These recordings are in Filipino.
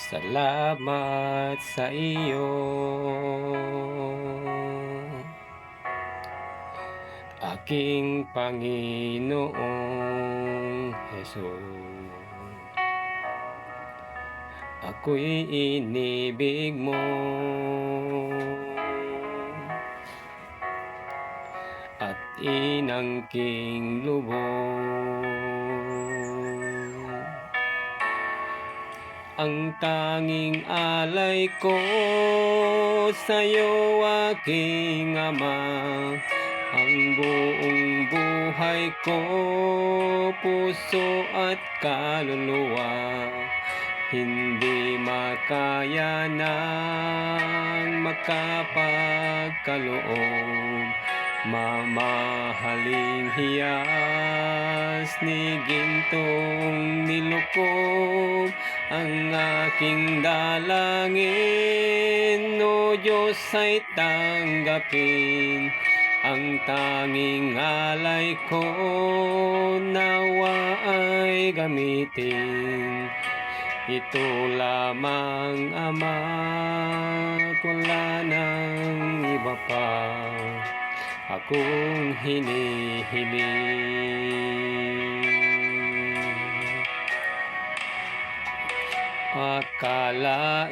Salamat sa iyo, aking Panginoong Hesus. Ako'y inibig mo at inangking lubos. Ang tanging alay ko sa'yo, aking Ama, ang buong buhay ko, puso at kaluluwa, hindi makaya ng makapagkaloob. Mamahaling hiyas ni gintong nilukob, ang aking dalangin, o Diyos, ay tanggapin. Ang tanging alay ko, nawa ay gamitin. Ito lamang, Ama, wala nang iba pa akong hinihiling. Akalain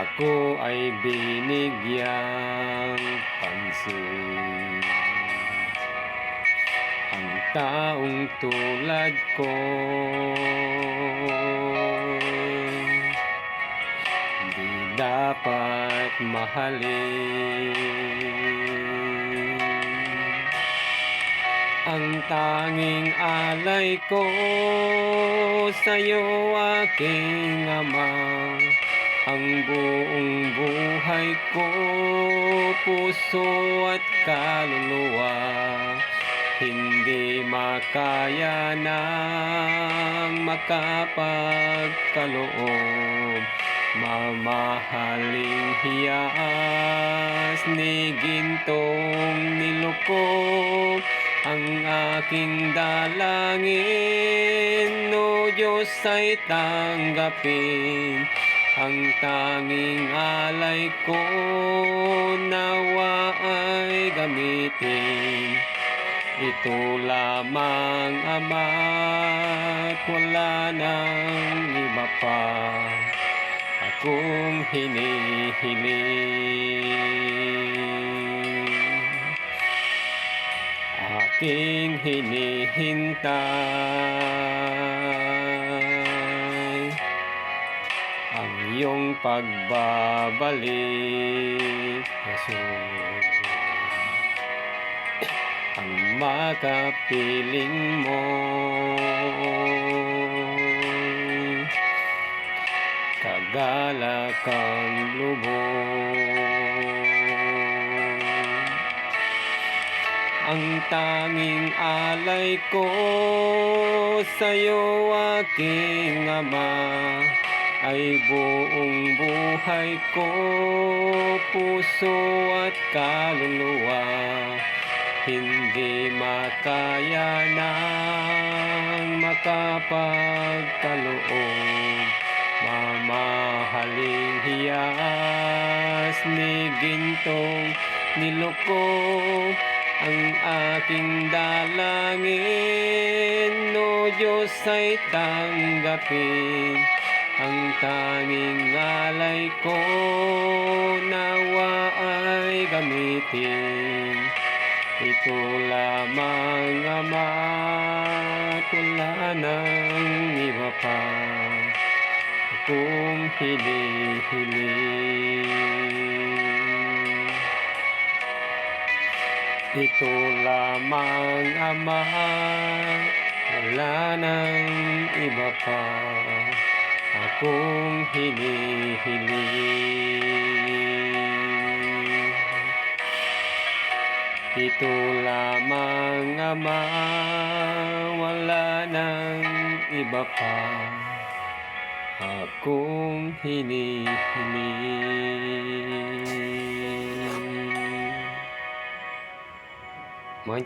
ako ay binigyang pansin. Ang taong tulad ko di dapat mahalin. Ang tanging alay ko sa'yo, aking Ama, ang buong buhay ko, puso at kaluluwa, hindi makaya ng makapagkaloob. Mamahaling hiyas ni gintong nilukob, ang aking dalangin, o Diyos, ay tanggapin. Ang tanging alay ko, nawa ay gamitin. Ito lamang, Ama, wala nang iba pa akong hinihiling. Aking hinihintay ang iyong pagbabalik, Jesus. Ang makapiling mo, kagalak ang lubos. Ang tanging alay ko sa'yo, aking Ama, ay buong buhay ko, puso at kaluluwa, hindi makaya ng makapagkaloob. Mamahaling hiyas ni gintong nilukob, ang aking dalangin, o Diyos, ay tanggapin. Ang tanging alay ko, nawa ay gamitin. Ito lamang, Ama, wala nang iba pa akong hinihiling. Ito lamang, Ama, wala nang iba pa akong hinihiling. Ito lamang, Ama, wala nang iba pa akong hinihiling. Mga